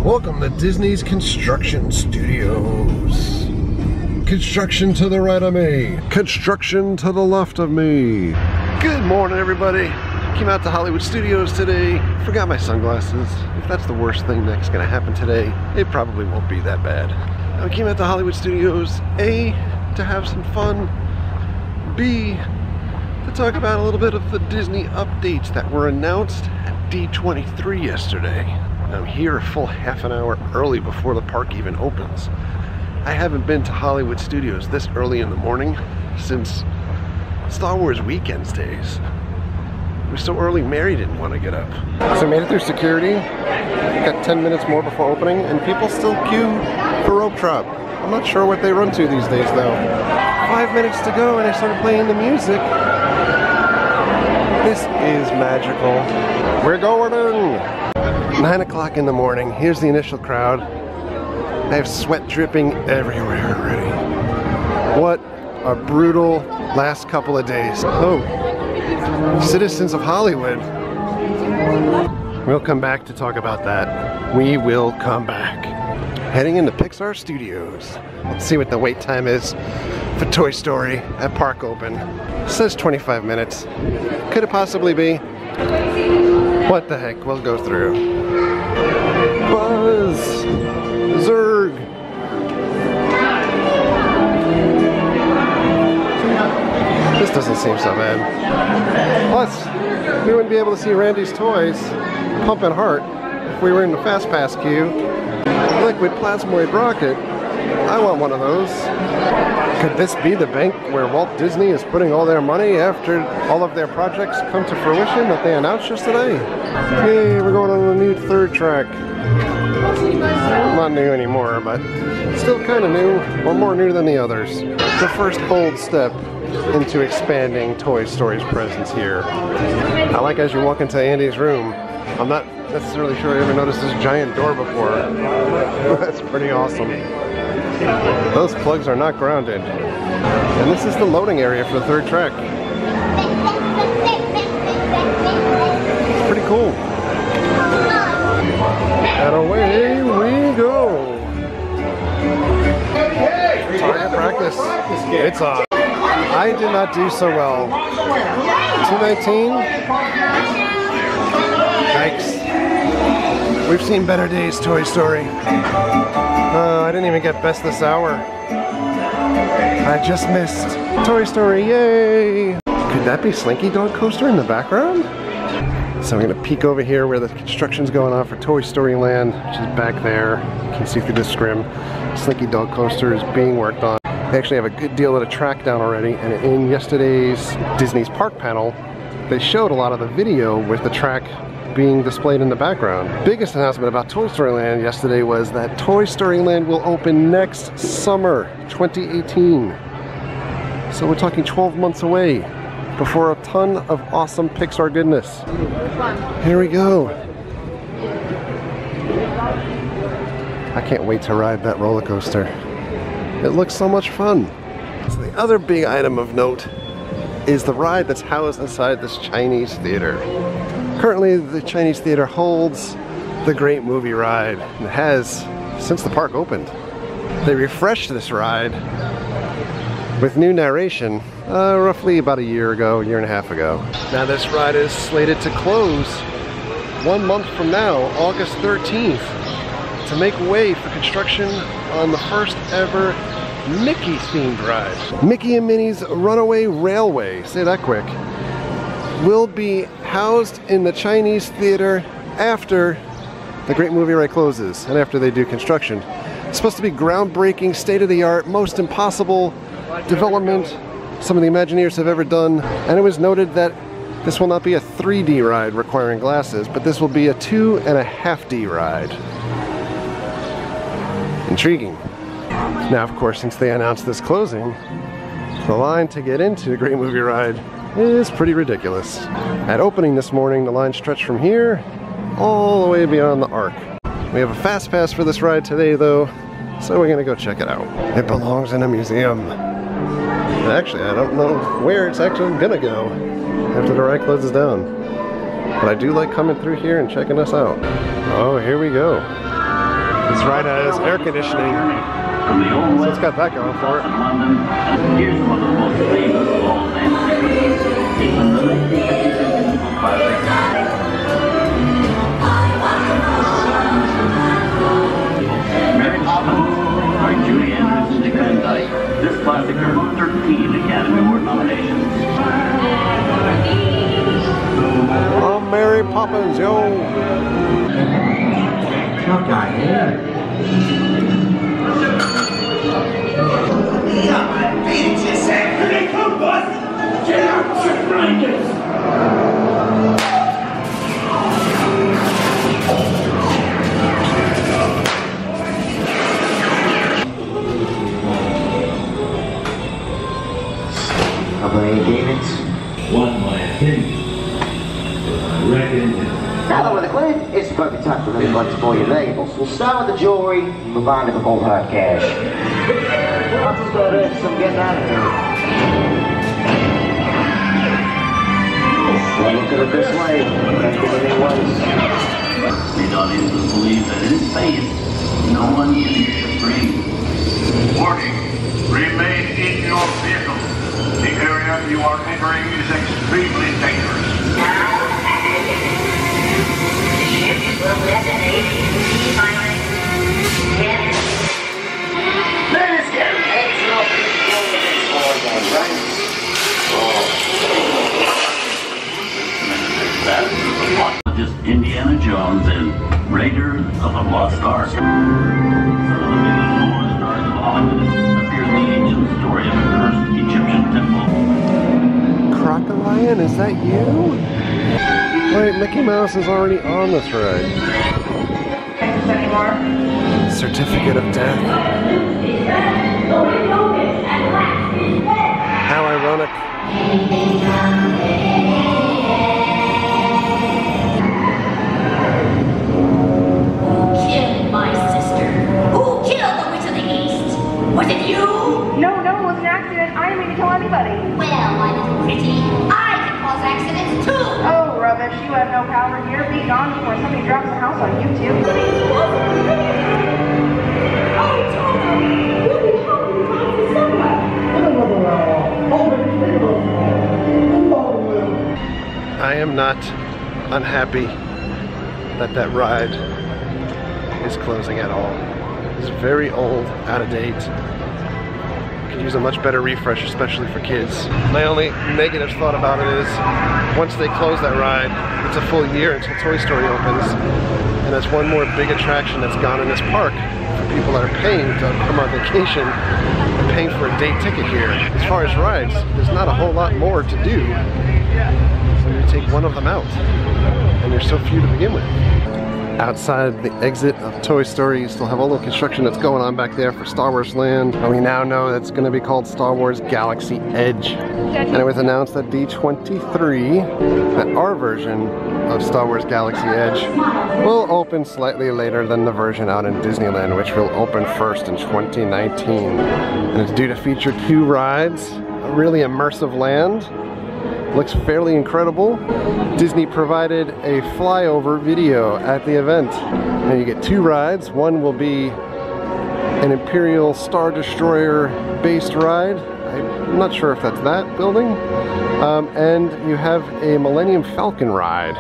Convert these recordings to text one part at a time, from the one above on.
Welcome to Disney's Construction Studios. Construction to the right of me. Construction to the left of me. Good morning, everybody. Came out to Hollywood Studios today. Forgot my sunglasses. If that's the worst thing that's gonna happen today, it probably won't be that bad. I came out to Hollywood Studios, A, to have some fun, B, to talk about a little bit of the Disney updates that were announced at D23 yesterday. I'm here a full half an hour early before the park even opens. I haven't been to Hollywood Studios this early in the morning since Star Wars Weekends days. It was so early, Mary didn't want to get up. So I made it through security, got 10 minutes more before opening, and people still queue for rope drop. I'm not sure what they run to these days though. 5 minutes to go and I started playing the music. This is magical. We're going in! 9 o'clock in the morning, here's the initial crowd. I have sweat dripping everywhere already. What a brutal last couple of days. Oh, citizens of Hollywood. We'll come back to talk about that. We will come back. Heading into Pixar Studios. Let's see what the wait time is for Toy Story at Park Open. It says 25 minutes. Could it possibly be? What the heck, we'll go through. Buzz! Zurg! This doesn't seem so bad. Plus, we wouldn't be able to see Randy's toys, Pump and Heart, if we were in the Fast Pass queue. Liquid Plasmoid Rocket. I want one of those. Could this be the bank where Walt Disney is putting all their money after all of their projects come to fruition that they announced yesterday? Hey, we're going on a new third track. Not new anymore, but still kind of new, or more new than the others. The first bold step into expanding Toy Story's presence here. I like as you walk into Andy's room, I'm not necessarily sure I ever noticed this giant door before. That's pretty awesome. Those plugs are not grounded. And this is the loading area for the third track. It's pretty cool. And away we go. Target practice. It's on. I did not do so well. 219. Yikes. We've seen better days, Toy Story. I didn't even get best this hour. I just missed. Toy Story, yay! Could that be Slinky Dog Coaster in the background? So I'm gonna peek over here where the construction's going on for Toy Story Land, which is back there. You can see through the scrim. Slinky Dog Coaster is being worked on. They actually have a good deal of the track down already, and in yesterday's Disney's Park panel, they showed a lot of the video with the track being displayed in the background. Biggest announcement about Toy Story Land yesterday was that Toy Story Land will open next summer, 2018. So we're talking 12 months away before a ton of awesome Pixar goodness. Here we go. I can't wait to ride that roller coaster. It looks so much fun. So the other big item of note is the ride that's housed inside this Chinese theater. Currently, the Chinese theater holds the Great Movie Ride. It has since the park opened. They refreshed this ride with new narration roughly about a year and a half ago. Now this ride is slated to close 1 month from now, August 13th, to make way for construction on the first ever Mickey themed ride. Mickey and Minnie's Runaway Railway, say that quick, will be housed in the Chinese theater after the Great Movie Ride closes and after they do construction. It's supposed to be groundbreaking, state-of-the-art, most impossible development some of the Imagineers have ever done, and it was noted that this will not be a 3D ride requiring glasses, but this will be a 2.5D ride. Intriguing. Now, of course, since they announced this closing, the line to get into the Great Movie Ride is pretty ridiculous. At opening this morning, the line stretched from here all the way beyond the Arc. We have a fast pass for this ride today, though, so we're gonna go check it out. It belongs in a museum. And actually, I don't know where it's actually gonna go after the ride closes down. But I do like coming through here and checking us out. Oh, here we go. This ride has air conditioning, so it's got that going for it. Here's one of the most famous of all fantasy. Mary Poppins by Julie Andrews and Dick Van Dyke. This classic earned 13 Academy Award nominations. Oh, Mary Poppins, yo! Tough guy, yeah. Here they come, bud! Get out your blankets! How many demons? One, my opinion. But I reckon. Now that we're the clip, it's the perfect time for everybody to pull your labels. We'll start with the jewelry, move on to the cold hard cash. I'll just go ahead, so I'm getting out of here. Well, look at it this way. Can't give it any ways. These audiences believe that in space, no one is supreme. Warning, remain in your vehicle. The area you are entering is extremely dangerous. Just Indiana Jones and Raiders of the Lost Ark. Some of the biggest lore stars of Hollywood appears in the ancient story of a cursed Egyptian temple. Crocodile, is that you? Wait, Mickey Mouse is already on this ride. Certificate of death. How ironic. Was it you? No, it was an accident. I didn't mean to kill anybody. Well, my little pretty, I can cause accidents too. Oh, rubbish. You have no power here. Be gone before somebody drops a house on you, too. I am not unhappy that that ride is closing at all. It's very old, out of date. Could use a much better refresh, especially for kids. My only negative thought about it is, once they close that ride, it's a full year until Toy Story opens, and that's one more big attraction that's gone in this park for people that are paying to come on vacation and paying for a day ticket here. As far as rides, there's not a whole lot more to do. So you take one of them out, and there's so few to begin with. Outside the exit of Toy Story, you still have all the construction that's going on back there for Star Wars Land. And we now know that's going to be called Star Wars Galaxy Edge. And it was announced at D23 that our version of Star Wars Galaxy Edge will open slightly later than the version out in Disneyland, which will open first in 2019. And it's due to feature 2 rides, a really immersive land. Looks fairly incredible. Disney provided a flyover video at the event. And you get 2 rides. One will be an Imperial Star Destroyer based ride. I'm not sure if that's that building. And you have a Millennium Falcon ride.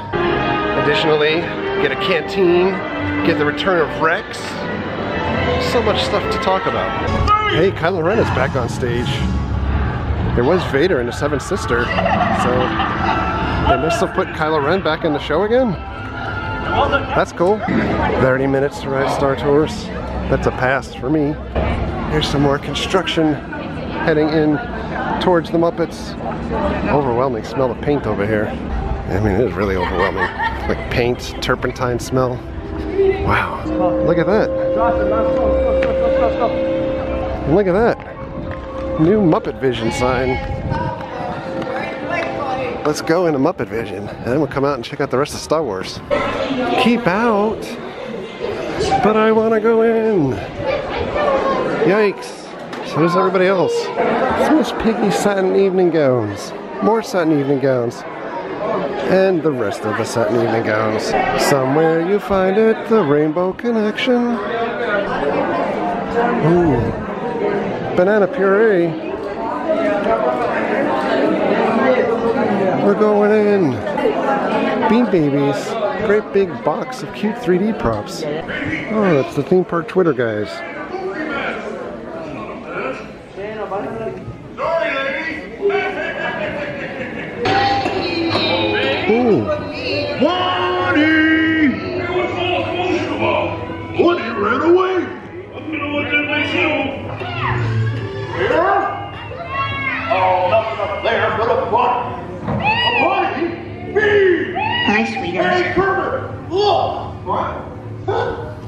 Additionally, get a canteen, get the return of Rex. So much stuff to talk about. Hey, Kylo Ren is back on stage. There was Vader and the Seventh Sister, so they must have put Kylo Ren back in the show again? That's cool. 30 minutes to ride Star Tours. That's a pass for me. Here's some more construction heading in towards the Muppets. Overwhelming smell of paint over here. I mean, it is really overwhelming. Like paint, turpentine smell. Wow, look at that. Look at that. New Muppet Vision sign. Let's go into Muppet Vision, and then we'll come out and check out the rest of Star Wars. Keep out, but I want to go in. Yikes. So does everybody else. It's Miss Piggy's satin evening gowns. More satin evening gowns. And the rest of the satin evening gowns. Somewhere you find it, the Rainbow Connection. Ooh, banana puree. We're going in. Bean Babies. Great big box of cute 3D props. Oh, it's the theme park Twitter guys. Ooh. Woody! Woody ran away! Here? Oh, nothing up there but a bunny! A bunny? Me! Hi, sweetheart. Hey, Kermit! Look! What?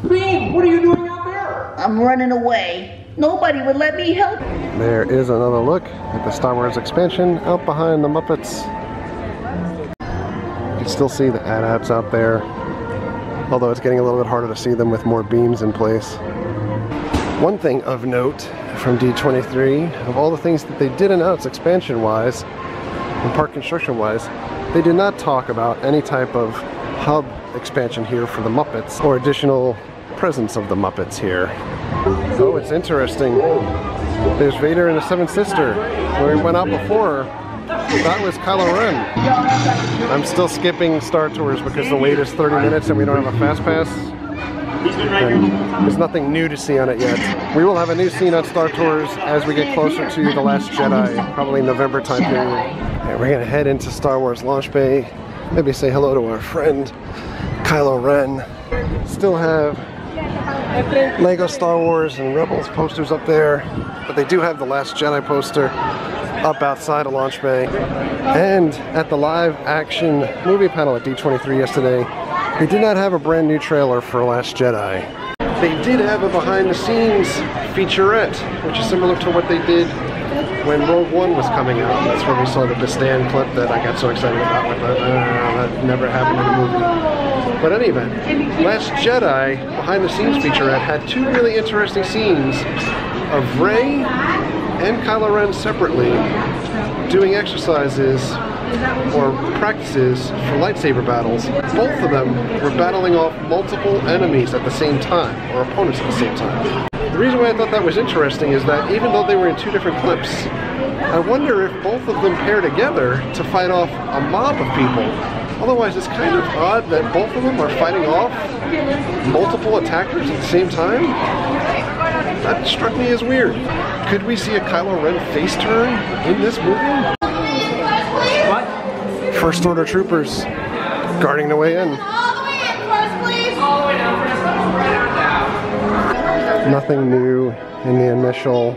Bean, what are you doing out there? I'm running away. Nobody would let me help. There is another look at the Star Wars expansion out behind the Muppets. You can still see the AT-ATs out there, although it's getting a little bit harder to see them with more beams in place. One thing of note from D23, of all the things that they did announce expansion-wise and park construction-wise, they did not talk about any type of hub expansion here for the Muppets or additional presence of the Muppets here. Oh, it's interesting. There's Vader and the Seventh Sister. Where we went out before, that was Kylo Ren. I'm still skipping Star Tours because the wait is 30 minutes and we don't have a fast pass. And there's nothing new to see on it yet. We will have a new scene on Star Tours as we get closer to The Last Jedi, probably November time period. And we're gonna head into Star Wars Launch Bay. Maybe say hello to our friend Kylo Ren. Still have Lego Star Wars and Rebels posters up there, but they do have The Last Jedi poster up outside of Launch Bay. And at the live action movie panel at D23 yesterday, they did not have a brand new trailer for Last Jedi. They did have a behind the scenes featurette, which is similar to what they did when Rogue One was coming out. That's where we saw the Bastan clip that I got so excited about with that never happened in the movie. But in any event, Last Jedi behind the scenes featurette had two really interesting scenes of Rey and Kylo Ren separately doing exercises or practices for lightsaber battles. Both of them were battling off multiple enemies at the same time, or opponents at the same time. The reason why I thought that was interesting is that even though they were in two different clips, I wonder if both of them pair together to fight off a mob of people. Otherwise, it's kind of odd that both of them are fighting off multiple attackers at the same time. That struck me as weird. Could we see a Kylo Ren face turn in this movie? What? First Order troopers guarding the way in. All the way in first, please. All the way down first. Nothing new in the initial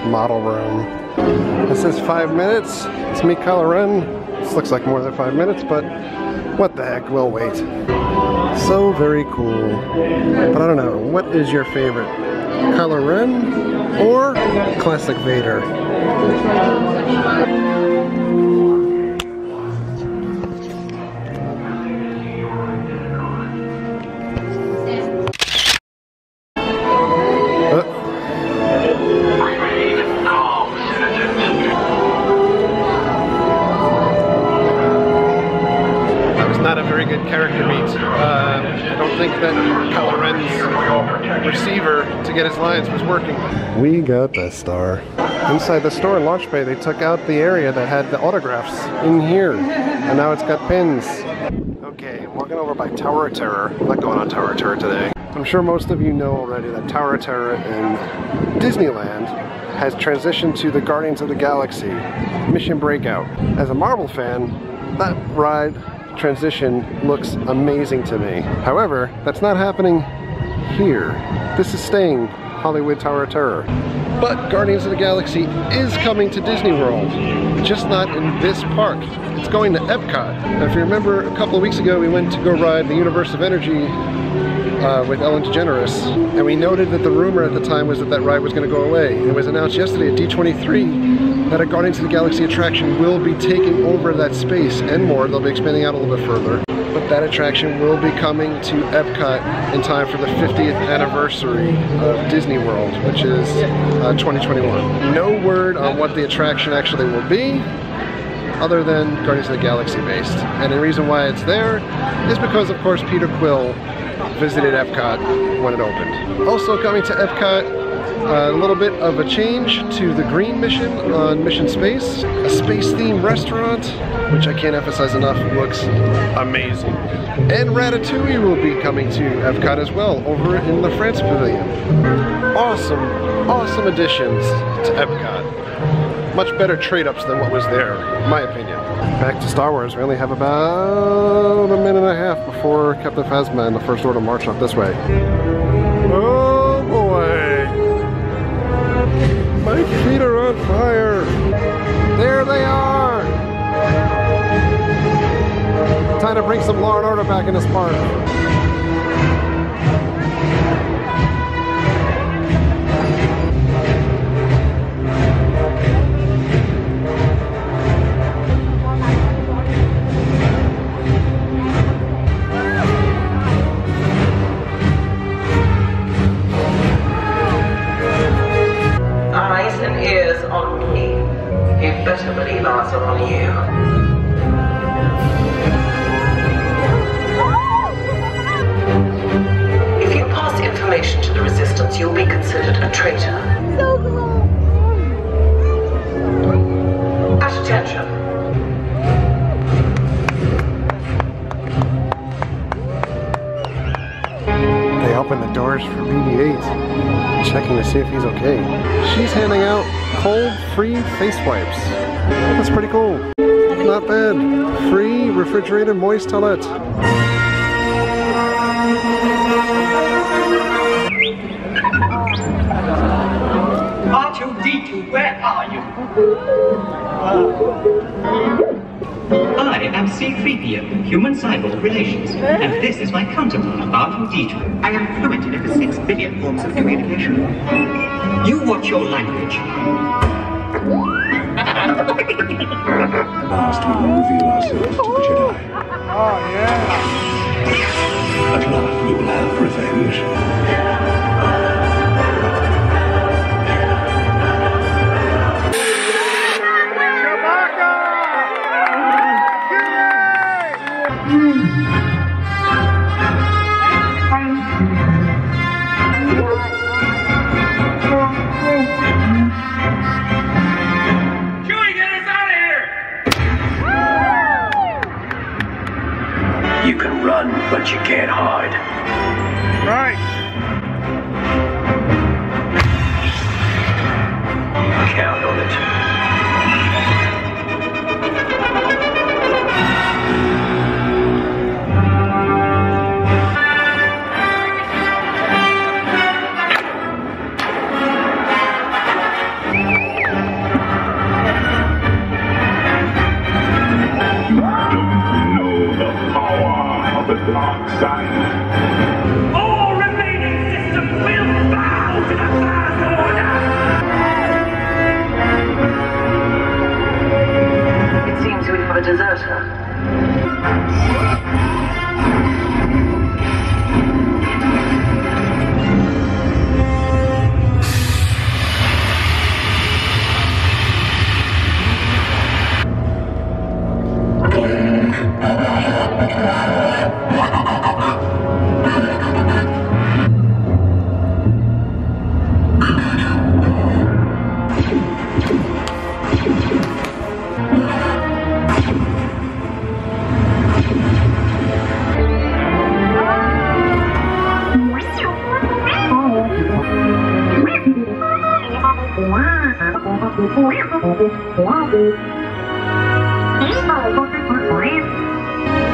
model room. It says 5 minutes. It's me, Kylo Ren. This looks like more than 5 minutes, but what the heck, we'll wait. So very cool. But I don't know, what is your favorite? Kylo Ren or classic Vader? Receiver to get his lines was working. We got the star. Inside the store in Launch Bay, they took out the area that had the autographs in here, and now it's got pins. Okay, I'm walking over by Tower of Terror. I'm not going on Tower of Terror today. I'm sure most of you know already that Tower of Terror in Disneyland has transitioned to the Guardians of the Galaxy Mission Breakout. As a Marvel fan, that ride transition looks amazing to me. However, that's not happening here. This is staying Hollywood Tower of Terror. But Guardians of the Galaxy is coming to Disney World, just not in this park. It's going to Epcot. Now, if you remember, a couple of weeks ago we went to go ride the Universe of Energy with Ellen DeGeneres, and we noted that the rumor at the time was that that ride was going to go away. It was announced yesterday at D23 that a Guardians of the Galaxy attraction will be taking over that space and more. They'll be expanding out a little bit further. But that attraction will be coming to Epcot in time for the 50th anniversary of Disney World, which is 2021. No word on what the attraction actually will be, other than Guardians of the Galaxy based. And the reason why it's there is because, of course, Peter Quill visited Epcot when it opened. Also coming to Epcot, a little bit of a change to the Green Mission on Mission Space. A space-themed restaurant, which I can't emphasize enough, looks amazing. And Ratatouille will be coming to Epcot as well, over in the France Pavilion. Awesome, awesome additions to Epcot. Much better trade-ups than what was there, in my opinion. Back to Star Wars, we only have about a minute and a half before Captain Phasma and the First Order march up this way. Oh boy! My feet are on fire! There they are! Time to bring some law and order back in this park. Eyes and ears on me. You'd better believe ours are on you. If you pass information to the Resistance, you'll be considered a traitor. At attention. They opened the doors for BB-8, checking to see if he's okay. She's handing out cold-free face wipes. That's pretty cool. Not bad. Free refrigerated moist towelette. R2-D2, where are you? I am C-3PO, Human-Cyborg Relations, and this is my counterpart, R2-D2. I am fluent in over 6 billion forms of communication. You watch your language. At last we will reveal ourselves to the Jedi. Oh, yeah! At last we will have revenge. You can run, but you can't hide. Right. Count on it. The dark side. All remaining systems will bow to the First Order! It seems we have a deserter.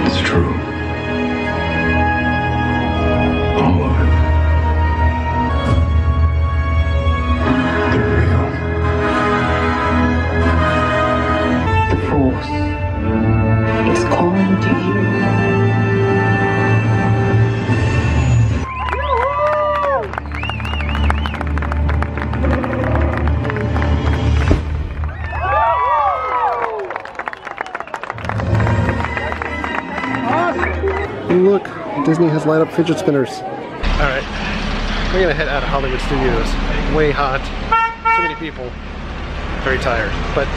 It's true. All of it. They're real. The Force is calling to you. Look, Disney has light up fidget spinners. Alright, we're gonna head out of Hollywood Studios. Way hot, too many people, very tired. But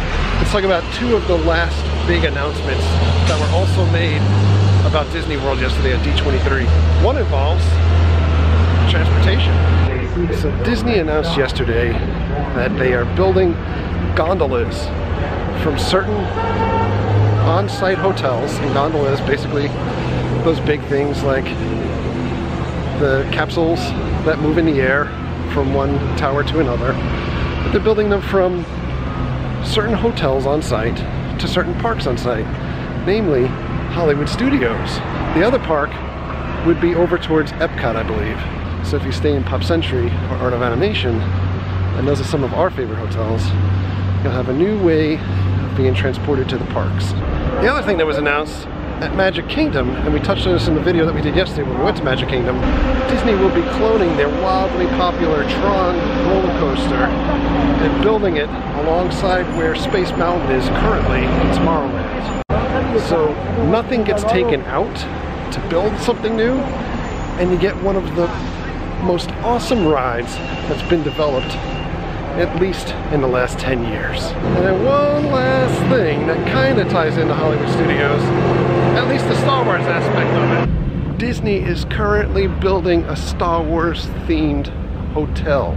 let's talk about two of the last big announcements that were also made about Disney World yesterday at D23. One involves transportation. So Disney announced yesterday that they are building gondolas from certain on-site hotels. And gondolas, basically those big things like the capsules that move in the air from one tower to another. But they're building them from certain hotels on site to certain parks on site, namely Hollywood Studios. The other park would be over towards Epcot, I believe. So if you stay in Pop Century or Art of Animation, and those are some of our favorite hotels, you'll have a new way of being transported to the parks. The other thing that was announced at Magic Kingdom, and we touched on this in the video that we did yesterday when we went to Magic Kingdom, Disney will be cloning their wildly popular Tron roller coaster and building it alongside where Space Mountain is currently in Tomorrowland. So nothing gets taken out to build something new, and you get one of the most awesome rides that's been developed at least in the last 10 years. And then one last thing that kind of ties into Hollywood Studios, at least the Star Wars aspect of it. Disney is currently building a Star Wars themed hotel.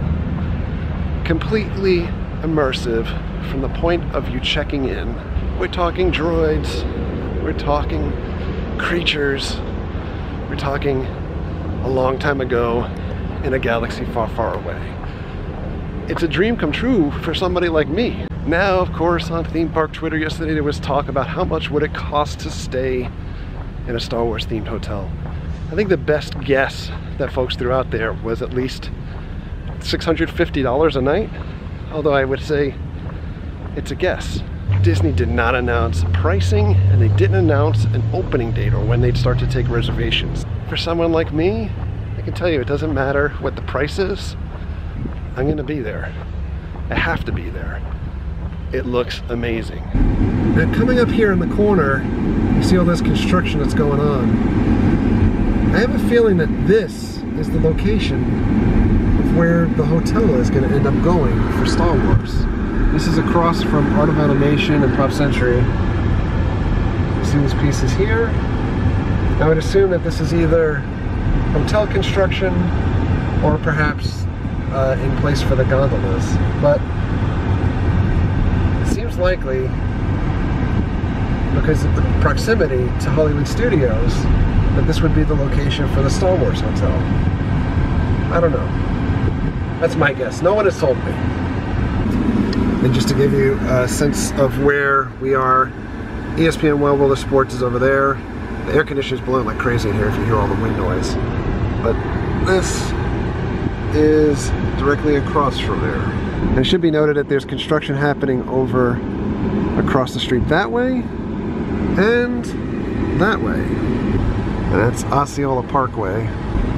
Completely immersive from the point of you checking in. We're talking droids, we're talking creatures, we're talking a long time ago in a galaxy far, far away. It's a dream come true for somebody like me. Now, of course, on theme park Twitter yesterday there was talk about how much would it cost to stay in a Star Wars themed hotel. I think the best guess that folks threw out there was at least $650 a night, although I would say it's a guess. Disney did not announce pricing, and they didn't announce an opening date or when they'd start to take reservations. For someone like me, I can tell you it doesn't matter what the price is, I'm gonna be there. I have to be there. It looks amazing. And coming up here in the corner, you see all this construction that's going on. I have a feeling that this is the location of where the hotel is gonna end up going for Star Wars. This is across from Art of Animation and Pop Century. You see these pieces here? I would assume that this is either hotel construction or perhaps in place for the gondolas, but it seems likely because of the proximity to Hollywood Studios that this would be the location for the Star Wars hotel. I don't know. That's my guess. No one has told me. And just to give you a sense of where we are, ESPN Wild World of Sports is over there. The air conditioner is blowing like crazy in here if you hear all the wind noise. But this is directly across from there. And it should be noted that there's construction happening over across the street that way and that way. And that's Osceola Parkway.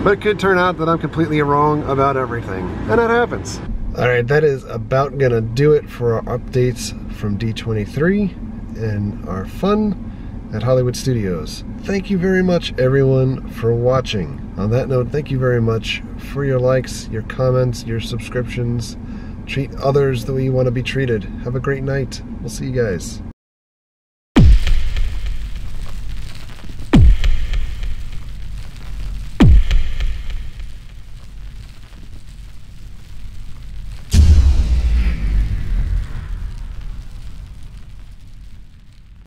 But it could turn out that I'm completely wrong about everything. And that happens. Alright, that is about gonna do it for our updates from D23 and our fun at Hollywood Studios. Thank you very much everyone for watching. On that note, thank you very much for your likes, your comments, your subscriptions. Treat others the way you want to be treated. Have a great night. We'll see you guys.